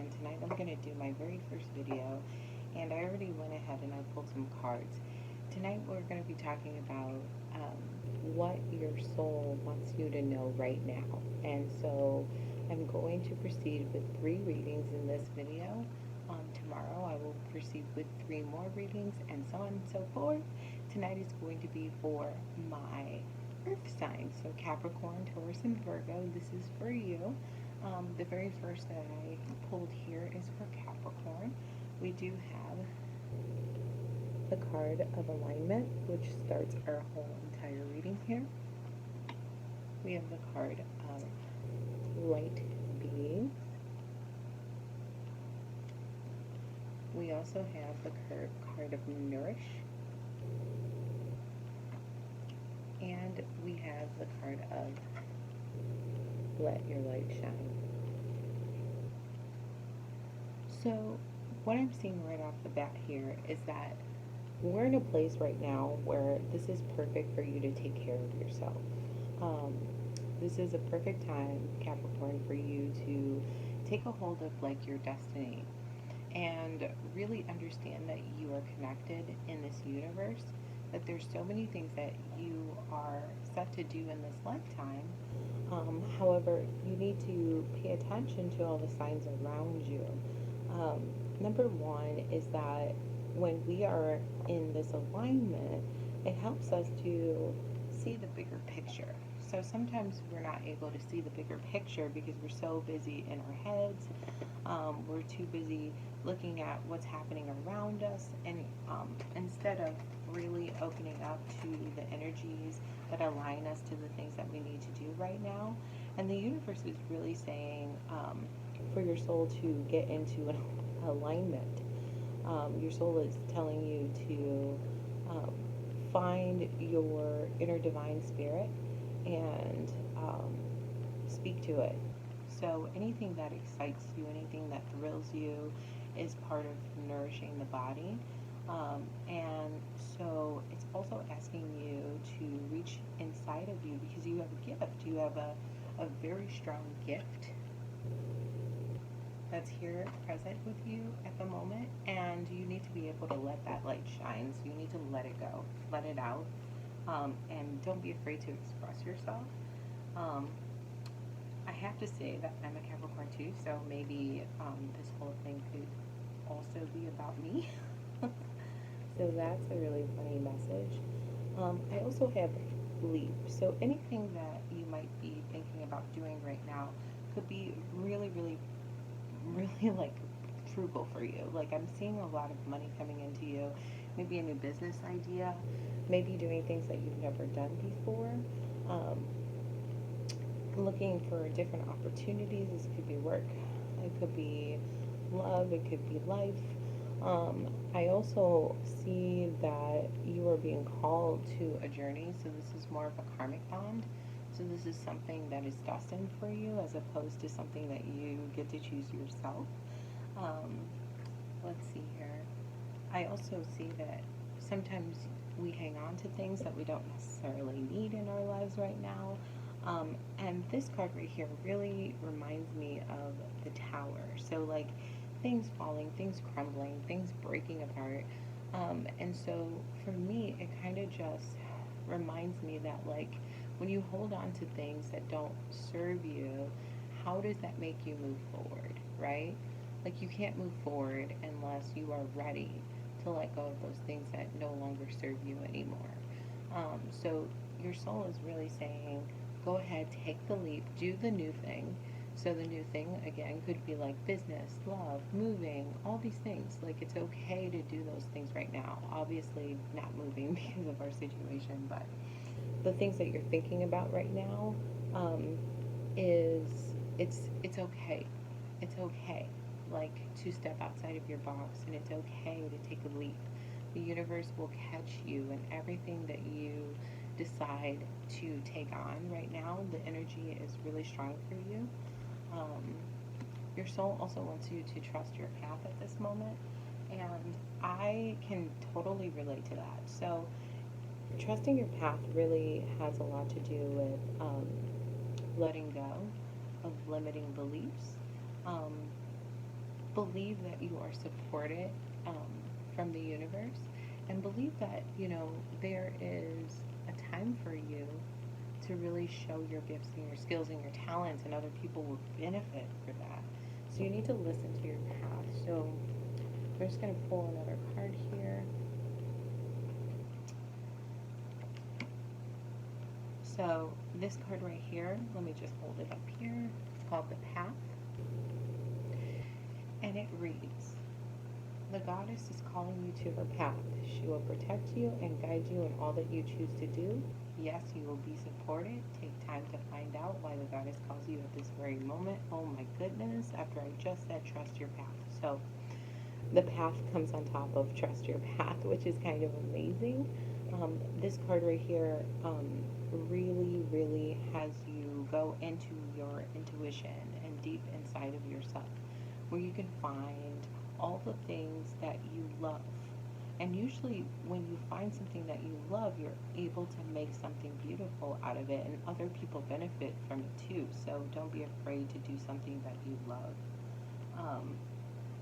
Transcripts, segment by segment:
and tonight I'm going to do my very first video, and I already went ahead and I pulled some cards. Tonight we're going to be talking about what your soul wants you to know right now. And so I'm going to proceed with 3 readings in this video. Tomorrow I will proceed with 3 more readings, and so on and so forth. Tonight is going to be for my earth signs, so Capricorn, Taurus, and Virgo. This is for you. The very first that I pulled here is for Capricorn. We do have the card of alignment, which starts our whole entire reading here. We have the card of light being. We also have the card of nourish. And we have the card of let your light shine. So what I'm seeing right off the bat here is that we're in a place right now where this is perfect for you to take care of yourself. This is a perfect time, Capricorn, for you to take a hold of like your destiny and really understand that you are connected in this universe, that there's so many things that you are set to do in this lifetime. However, you need to pay attention to all the signs around you. Number one is that when we are in this alignment, it helps us to see the bigger picture. So sometimes we're not able to see the bigger picture because we're so busy in our heads. We're too busy looking at what's happening around us, and instead of really opening up to the energies that align us to the things that we need to do right now. And the universe is really saying for your soul to get into an alignment. Your soul is telling you to find your inner divine spirit and speak to it. So anything that excites you, anything that thrills you, is part of nourishing the body. And so it's also asking you to reach inside of you because you have a gift. You have a very strong gift that's here present with you at the moment, and you need to be able to let that light shine. So you need to let it go, let it out, and don't be afraid to express yourself. I have to say that I'm a Capricorn too, so maybe this whole thing could also be about me. So that's a really funny message. I also have leap. So anything that you might be thinking about doing right now could be really, really, really like frugal for you. Like I'm seeing a lot of money coming into you, maybe a new business idea, maybe doing things that you've never done before. Um, Looking for different opportunities. This could be work, it could be love, it could be life. I also see that you are being called to a journey, so this is more of a karmic bond. So this is something that is destined for you as opposed to something that you get to choose yourself. Um, let's see here. I also see that sometimes we hang on to things that we don't necessarily need in our lives right now. And this card right here really reminds me of the tower. So like things falling, things crumbling, things breaking apart. And so for me, it kind of just reminds me that like when you hold on to things that don't serve you, how does that make you move forward, right? Like you can't move forward unless you are ready to let go of those things that no longer serve you anymore. So your soul is really saying, go ahead, take the leap, do the new thing. So the new thing, again, could be like business, love, moving, all these things. Like it's okay to do those things right now. Obviously not moving because of our situation, but the things that you're thinking about right now is it's okay. It's okay, like to step outside of your box, and it's okay to take a leap. The universe will catch you, and everything that you decide to take on right now, the energy is really strong for you. Um, your soul also wants you to trust your path at this moment, and I can totally relate to that. So trusting your path really has a lot to do with letting go of limiting beliefs. Um, Believe that you are supported um, from the universe, and believe that, there is a time for you to really show your gifts and your skills and your talents, and other people will benefit for that. So you need to listen to your path. So we're just going to pull another card here. So this card right here, let me just hold it up here. It's called the Path. And it reads, the goddess is calling you to her path. She will protect you and guide you in all that you choose to do. Yes, you will be supported. Take time to find out why the goddess calls you at this very moment. Oh my goodness, after I just said trust your path. So the path comes on top of trust your path, which is kind of amazing. This card right here really, really has you go into your intuition and deep inside of yourself, where you can find all the things that you love. And usually, when you find something that you love, you're able to make something beautiful out of it, and other people benefit from it too. So don't be afraid to do something that you love.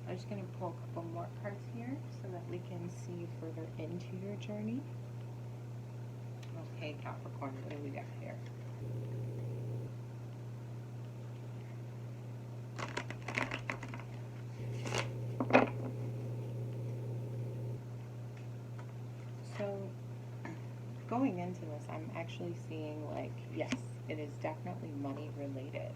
I'm just going to pull a couple more cards here so that we can see further into your journey. Okay, Capricorn, what do we got here? So, going into this, I'm actually seeing like, yes, it is definitely money related.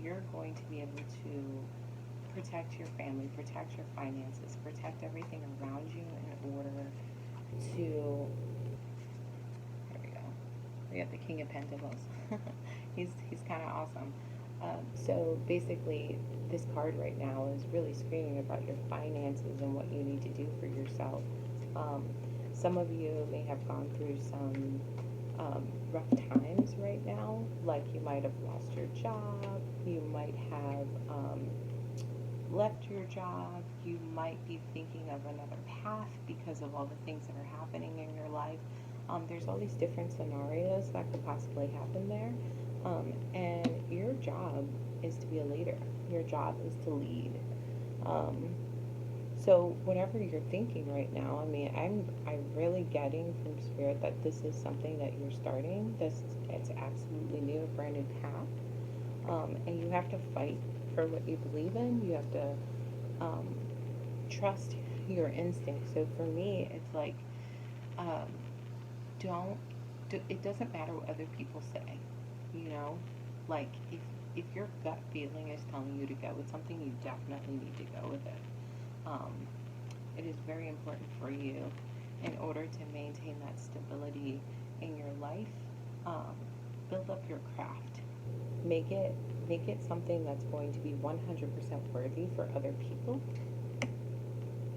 You're going to be able to protect your family, protect your finances, protect everything around you in order to, there we go. We got the King of Pentacles. he's kind of awesome. So basically, this card right now is really screaming about your finances and what you need to do for yourself. Some of you may have gone through some rough times right now, like you might have lost your job, you might have left your job, you might be thinking of another path because of all the things that are happening in your life. There's all these different scenarios that could possibly happen there. And your job is to be a leader. Your job is to lead. So whatever you're thinking right now, I mean, I'm really getting from spirit that this is something that you're starting. It's absolutely new, a brand new path. And you have to fight for what you believe in. You have to trust your instinct. So for me, it's like, um, it doesn't matter what other people say, you know? Like, if your gut feeling is telling you to go with something, you definitely need to go with it. It is very important for you in order to maintain that stability in your life. Build up your craft. Make it something that's going to be 100% worthy for other people.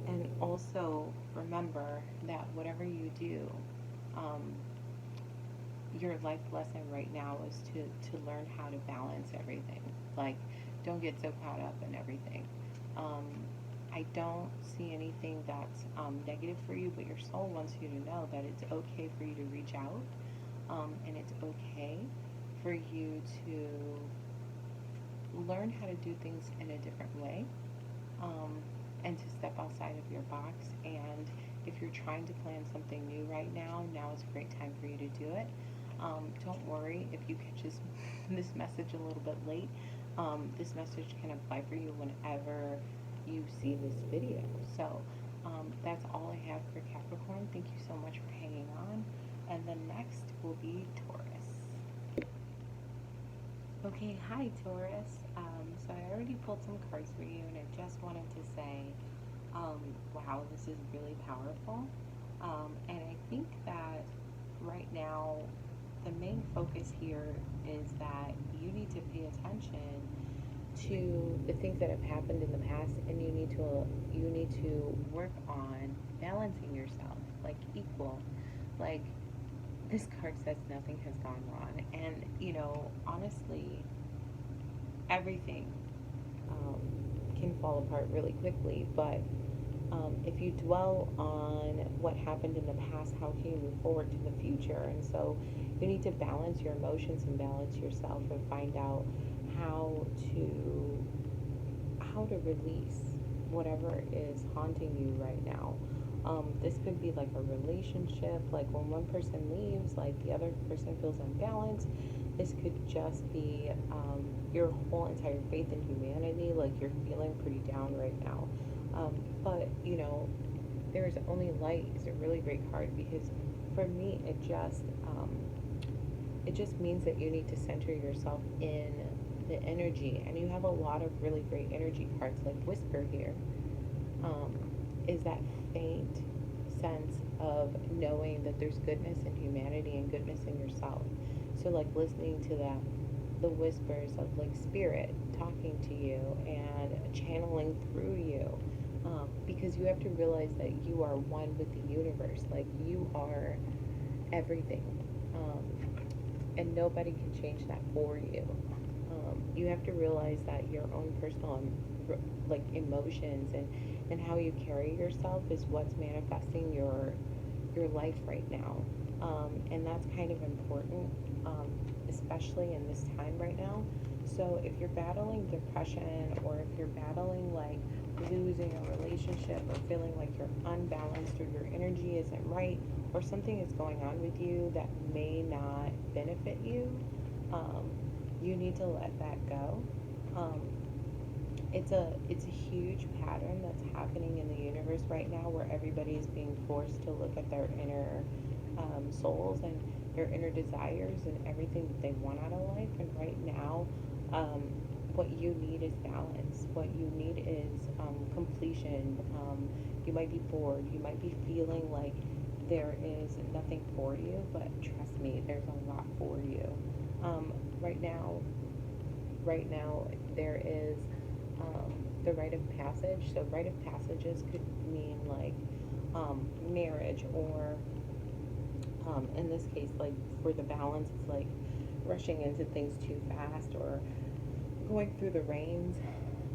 And also remember that whatever you do, your life lesson right now is to learn how to balance everything. Like, don't get so caught up in everything. I don't see anything that's negative for you, but your soul wants you to know that it's okay for you to reach out, and it's okay for you to learn how to do things in a different way, and to step outside of your box. And if you're trying to plan something new right now, now is a great time for you to do it. Don't worry if you catch this message a little bit late. This message can apply for you whenever you see this video. So that's all I have for Capricorn. Thank you so much for hanging on. And then next will be Taurus. Okay, hi Taurus. So I already pulled some cards for you, and I just wanted to say, wow, this is really powerful. And I think that right now, the main focus here is that you need to pay attention to the things that have happened in the past, and you need to work on balancing yourself, like equal. Like, this card says nothing has gone wrong, and honestly, everything can fall apart really quickly. But if you dwell on what happened in the past, how can you move forward to the future? And so you need to balance your emotions and balance yourself, and find out how how to release whatever is haunting you right now. This could be like a relationship, like when one person leaves, like the other person feels unbalanced. This could just be your whole entire faith in humanity, like you're feeling pretty down right now. But, there's only light is a really great card because for me, it just means that you need to center yourself in the energy, and you have a lot of really great energy cards like Whisper here. um, is that faint sense of knowing that there's goodness in humanity and goodness in yourself. So like listening to that, the whispers of like spirit talking to you and channeling through you, because you have to realize that you are one with the universe. Like you are everything, um, and nobody can change that for you. You have to realize that your own personal like emotions and how you carry yourself is what's manifesting your life right now, and that's kind of important, especially in this time right now. So if you're battling depression, or if you're battling like losing a relationship, or feeling like you're unbalanced, or your energy isn't right, or something is going on with you that may not benefit you, um, you need to let that go. Um, it's a huge pattern that's happening in the universe right now, where everybody is being forced to look at their inner souls and their inner desires and everything that they want out of life. And right now, um, what you need is balance. What you need is completion. You might be bored. You might be feeling like there is nothing for you, but trust me, there's a lot for you. Um, right now, right now there is the rite of passage. So rite of passages could mean like marriage, or in this case, like for the balance, it's like rushing into things too fast, or going through the reins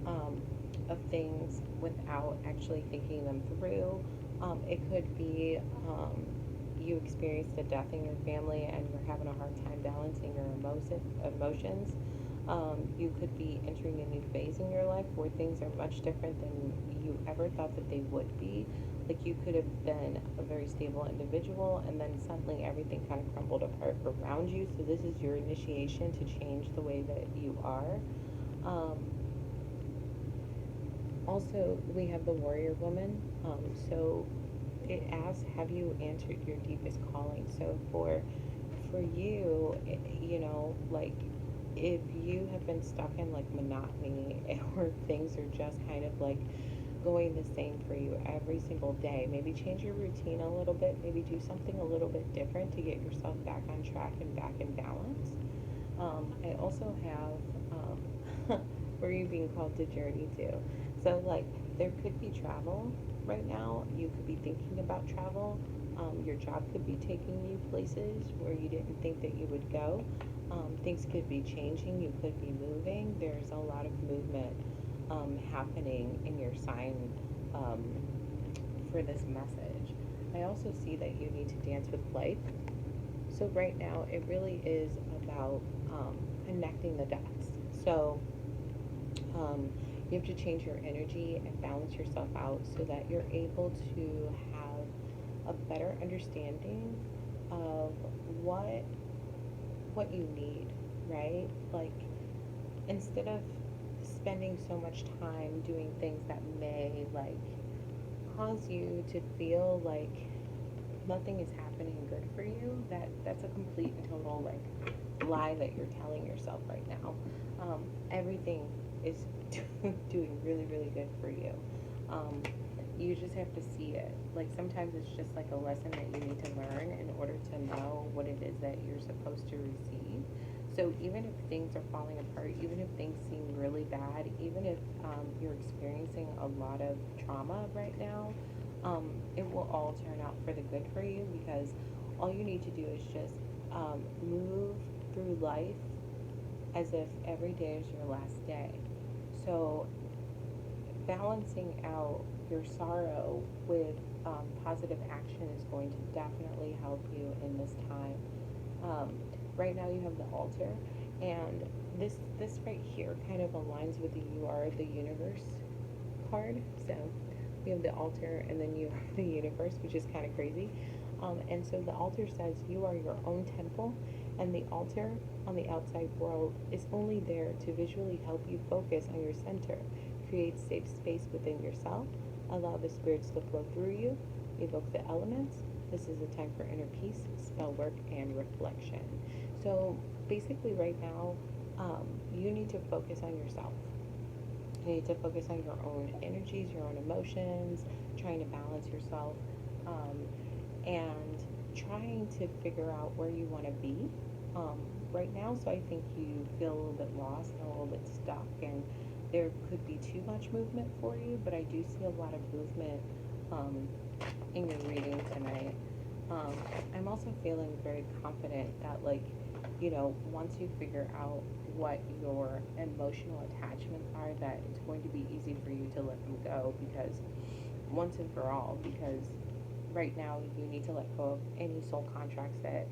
of things without actually thinking them through. It could be you experienced a death in your family and you're having a hard time balancing your emotions. You could be entering a new phase in your life where things are much different than you ever thought that they would be. Like you could have been a very stable individual, and then suddenly everything kind of crumbled apart around you. So this is your initiation to change the way that you are. Um, Also, we have the warrior woman. So it asks, have you answered your deepest calling? So for you, like if you have been stuck in like monotony, or things are just kind of like going the same for you every single day, maybe change your routine a little bit, maybe do something a little bit different to get yourself back on track and back in balance. I also have where you being called to journey to. So, like, there could be travel right now. You could be thinking about travel. Your job could be taking you places where you didn't think that you would go. Things could be changing. You could be moving. There's a lot of movement happening in your sign um, for this message. I also see that you need to dance with life. So right now, it really is about connecting the dots. So you have to change your energy and balance yourself out so that you're able to have a better understanding of what you need, right? Like instead of spending so much time doing things that may like cause you to feel like nothing is happening good for you, that's a complete and total like lie that you're telling yourself right now. Everything is doing really really good for you. um, you just have to see it. Like sometimes it's just like a lesson that you need to learn in order to know what it is that you're supposed to receive. So even if things are falling apart, even if things seem really bad, even if you're experiencing a lot of trauma right now, it will all turn out for the good for you, because all you need to do is just move through life as if every day is your last day. So balancing out your sorrow with positive action is going to definitely help you in this time. Um, right now you have the altar, and this right here kind of aligns with the You Are the Universe card. So we have the altar and then you are the universe, which is kind of crazy. And so the altar says you are your own temple, and the altar on the outside world is only there to visually help you focus on your center, create safe space within yourself, allow the spirits to flow through you, evoke the elements. This is a time for inner peace, spell work, and reflection. So basically, right now, you need to focus on yourself. You need to focus on your own energies, your own emotions, trying to balance yourself, um, and trying to figure out where you want to be um, right now. So I think you feel a little bit lost and a little bit stuck, and there could be too much movement for you, but I do see a lot of movement um, in your reading tonight. Um, I'm also feeling very confident that, like, once you figure out what your emotional attachments are, that it's going to be easy for you to let them go, because once and for all, because right now you need to let go of any soul contracts that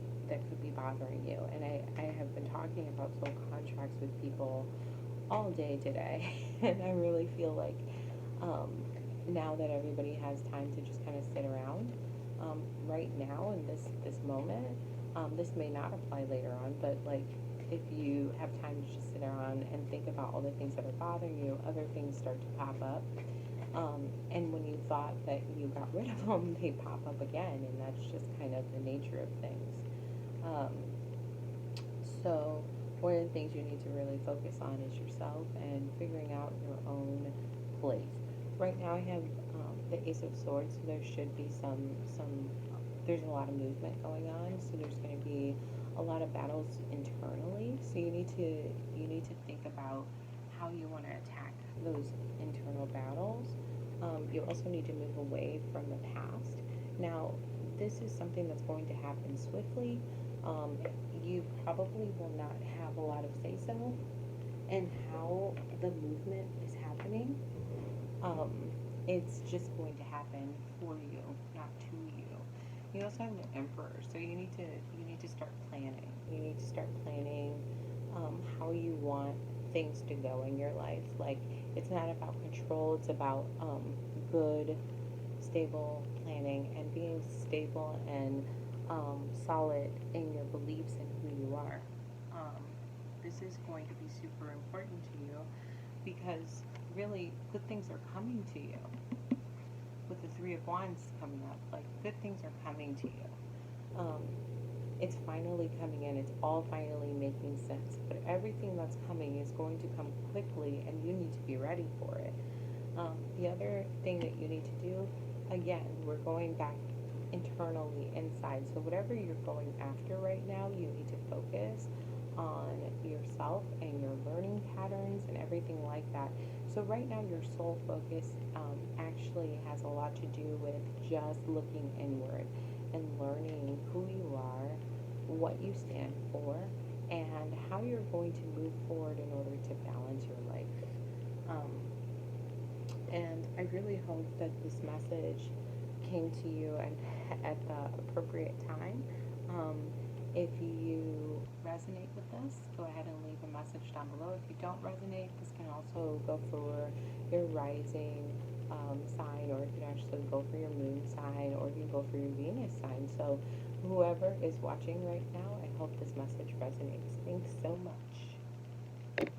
could be bothering you. And I have been talking about soul contracts with people all day today, and I really feel like um, now that everybody has time to just kind of sit around, right now in this moment, this may not apply later on, but like if you have time to just sit around and think about all the things that are bothering you, other things start to pop up. And when you thought that you got rid of them, they pop up again, and that's just kind of the nature of things. Um, so, one of the things you need to really focus on is yourself and figuring out your own place. Right now, I have the Ace of Swords, so there should be there's a lot of movement going on, so there's going to be a lot of battles internally. So you need to think about how you want to attack those internal battles. You also need to move away from the past. Now, this is something that's going to happen swiftly. Um, you probably will not have a lot of say so in how the movement is happening. Um, it's just going to happen for you, not to you. You also have the Emperor, so you need to start planning. You need to start planning how you want things to go in your life. Like, it's not about control; it's about good, stable planning and being stable and solid in your beliefs and who you are. Um, this is going to be super important to you, because really good things are coming to you. With the Three of Wands coming up, like, good things are coming to you. Um, it's finally coming in. It's all finally making sense. But everything that's coming is going to come quickly, and you need to be ready for it. The other thing that you need to do, again, we're going back internally inside. So whatever you're going after right now, you need to focus on yourself and your learning patterns and everything like that. So right now, your soul focus actually has a lot to do with just looking inward and learning who you are, what you stand for, and how you're going to move forward in order to balance your life. Um, and I really hope that this message came to you and at the appropriate time. Um, if you resonate with this, go ahead and leave a message down below. If you don't resonate, this can also go for your rising sign, or it can actually go for your moon sign, or you can go for your Venus sign. So whoever is watching right now, I hope this message resonates. Thanks so much.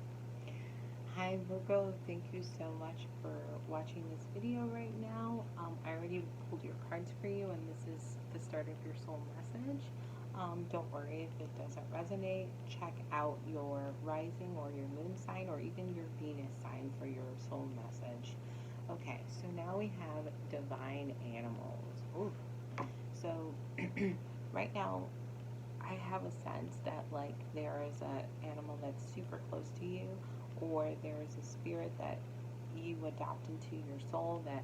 Hi Virgo, thank you so much for watching this video right now. I already pulled your cards for you, and this is the start of your soul message. Don't worry if it doesn't resonate. Check out your rising or your moon sign, or even your Venus sign for your soul message. Okay, so now we have divine animals. Ooh. So right now, I have a sense that, like, there is an animal that's super close to you, or there is a spirit that you adopt into your soul that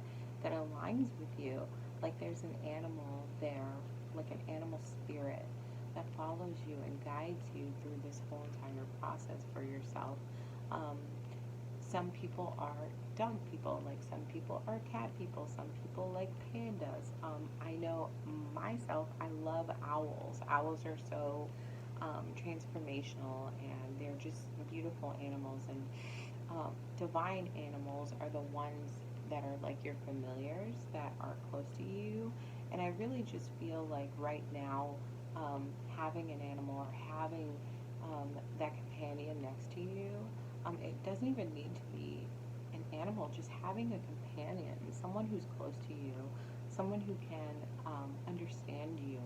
aligns with you. Like, there's an animal there, like an animal spirit that follows you and guides you through this whole entire process for yourself. Um, some people are dog people, like some people are cat people, some people like pandas. I know myself, I love owls. Owls are so transformational, and they're just beautiful animals. And divine animals are the ones that are like your familiars that are close to you. And I really just feel like right now, having an animal or having that companion next to you, it doesn't even need to be an animal, just having a companion, someone who's close to you, someone who can understand you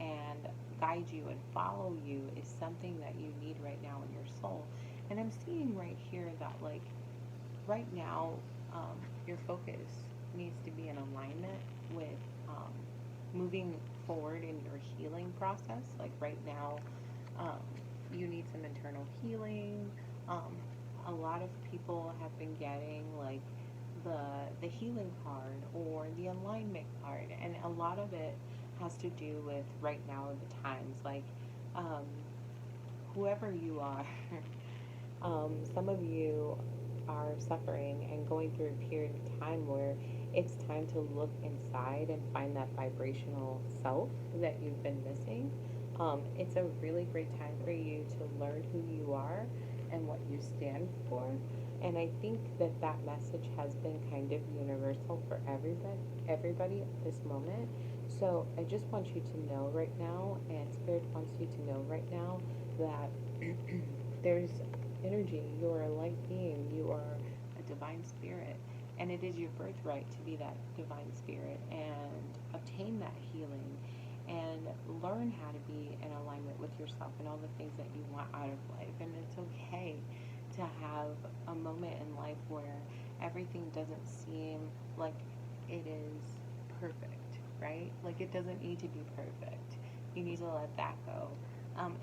and guide you and follow you is something that you need right now in your soul. And I'm seeing right here that, like, right now, your focus needs to be in alignment with um, moving forward in your healing process. Like, right now, um, you need some internal healing. Um, a lot of people have been getting like the the healing card or the alignment card, and a lot of it has to do with right now the times. Like, um, whoever you are, some of you are suffering and going through a period of time where it's time to look inside and find that vibrational self that you've been missing. It's a really great time for you to learn who you are and what you stand for. And I think that that message has been kind of universal for everybody at this moment. So I just want you to know right now, and Spirit wants you to know right now, that there's energy. You are a light being. You are a divine spirit. And it is your birthright to be that divine spirit and obtain that healing and learn how to be in alignment with yourself and all the things that you want out of life. And it's okay to have a moment in life where everything doesn't seem like it is perfect, right? Like, it doesn't need to be perfect. You need to let that go.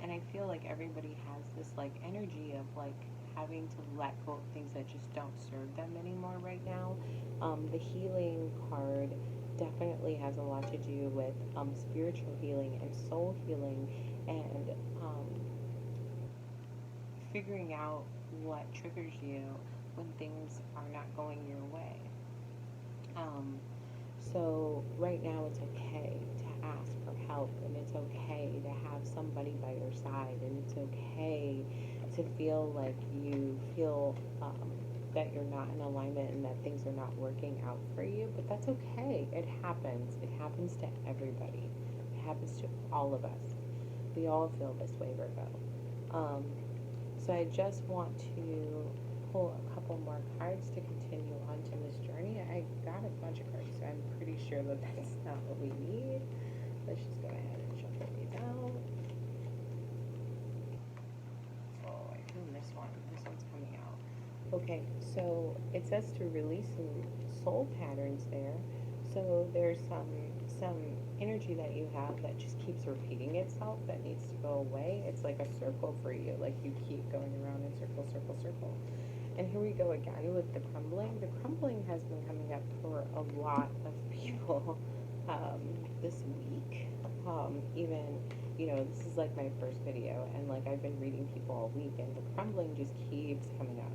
And I feel like everybody has this like energy of like having to let go of things that just don't serve them anymore right now. The healing card definitely has a lot to do with spiritual healing and soul healing, and figuring out what triggers you when things are not going your way. Um, so right now it's okay to ask for help, and it's okay to have somebody by your side, and it's okay to feel like you feel that you're not in alignment and that things are not working out for you. But that's okay. It happens. It happens to everybody. It happens to all of us. We all feel this way, Virgo. Um, so I just want to pull a couple more cards to continue on to this journey. I got a bunch of cards, so I'm pretty sure that that's not what we need. Let's just go ahead and shuffle these out. Oh, I feel this one. This one's coming out. Okay, so it says to release some soul patterns there. So there's some energy that you have that just keeps repeating itself that needs to go away. It's like a circle for you, like you keep going around in circle, circle, circle. And here we go again with the crumbling. The crumbling has been coming up for a lot of people this week. Even, this is like my first video, and like I've been reading people all week, and the crumbling just keeps coming up.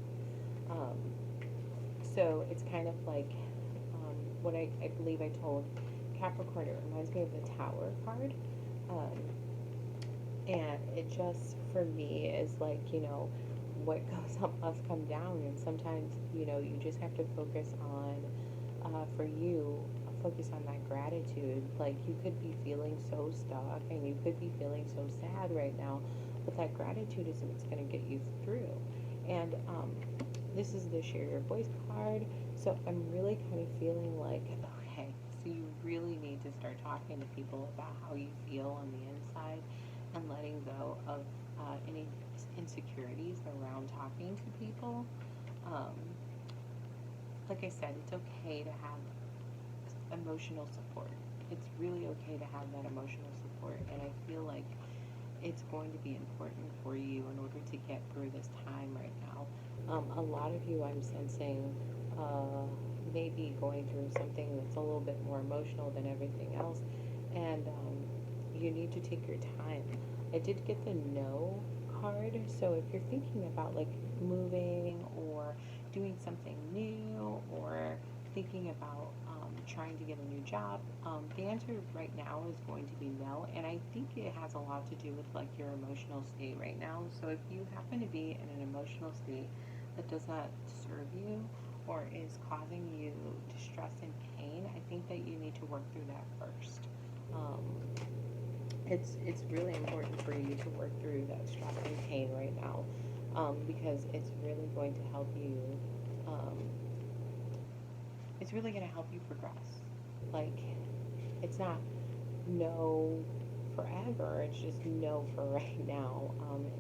So it's kind of like what I believe I told Capricorn. It reminds me of the Tower card. Um, and it just, for me, is like, what goes up must come down. And sometimes, you just have to focus on, for you, focus on that gratitude. Like, you could be feeling so stuck and you could be feeling so sad right now, but that gratitude is what's going to get you through. And this is the Share Your Voice card. So I'm really kind of feeling like, okay, so you really need to start talking to people about how you feel on the inside and letting go of any insecurities around talking to people. Um, like I said, it's okay to have emotional support. It's really okay to have that emotional support, and I feel like it's going to be important for you in order to get through this time right now. A lot of you, I'm sensing, maybe going through something that's a little bit more emotional than everything else, and you need to take your time. I did get the no card, so if you're thinking about like moving or doing something new or thinking about trying to get a new job, the answer right now is going to be no. And I think it has a lot to do with like your emotional state right now. So if you happen to be in an emotional state that does not serve you or is causing you distress and pain, I think that you need to work through that first. Um, it's really important for you to work through that stress and pain right now, because it's really going to help you. Um, it's really going to help you progress. Like, it's not no forever. It's just no for right now.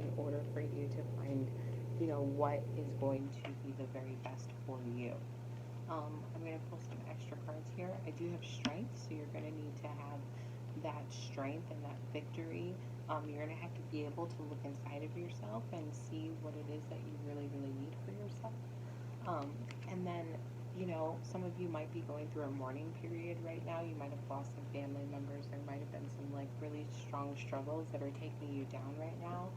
In order for you to find, what is going to be the very best for you. I'm going to pull some extra cards here. I do have strength, so you're going to need to have that strength and that victory. You're going to have to be able to look inside of yourself and see what it is that you really, really need for yourself. And then, some of you might be going through a mourning period right now. You might have lost some family members. There might have been some like really strong struggles that are taking you down right now.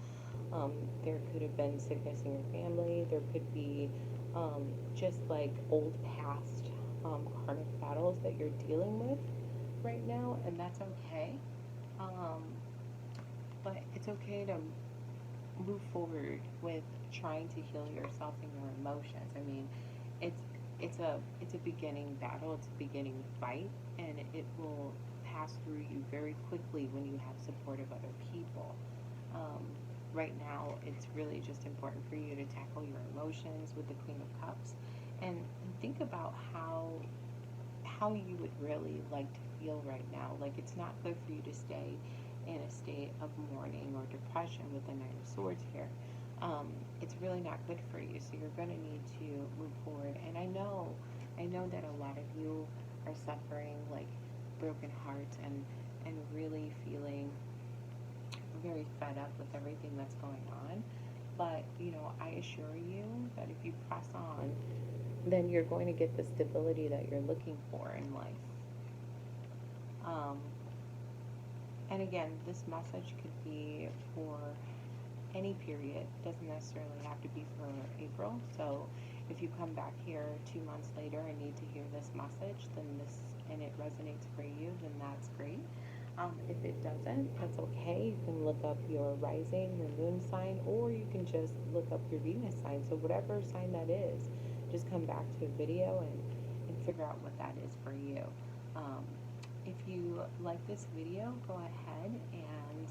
There could have been sickness in your family. There could be just like old past karmic battles that you're dealing with right now, and that's okay. Um, but it's okay to move forward with trying to heal yourself and your emotions. I mean, it's it's a beginning battle, it's a beginning fight, and it will pass through you very quickly when you have support of other people. Um, right now, it's really just important for you to tackle your emotions with the Queen of Cups, and think about how you would really like to feel right now. Like, it's not good for you to stay in a state of mourning or depression with the Knight of Swords here. It's really not good for you. So you're going to need to move forward. And I know that a lot of you are suffering like broken hearts and really feeling very fed up with everything that's going on. But I assure you that if you press on, then you're going to get the stability that you're looking for in life. Um, and again, this message could be for any period. It doesn't necessarily have to be for April. So if you come back here 2 months later and need to hear this message, and it resonates for you, then that's great. If it doesn't, that's okay. You can look up your rising, your moon sign, or you can just look up your Venus sign. So whatever sign that is, just come back to a video and figure out what that is for you. Um, if you like this video, go ahead and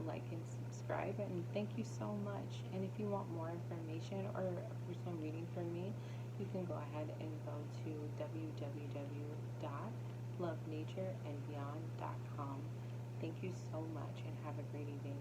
like and subscribe. And thank you so much. And if you want more information or a personal reading from me, you can go ahead and go to www.lovenatureandbeyond.com. Thank you so much and have a great evening.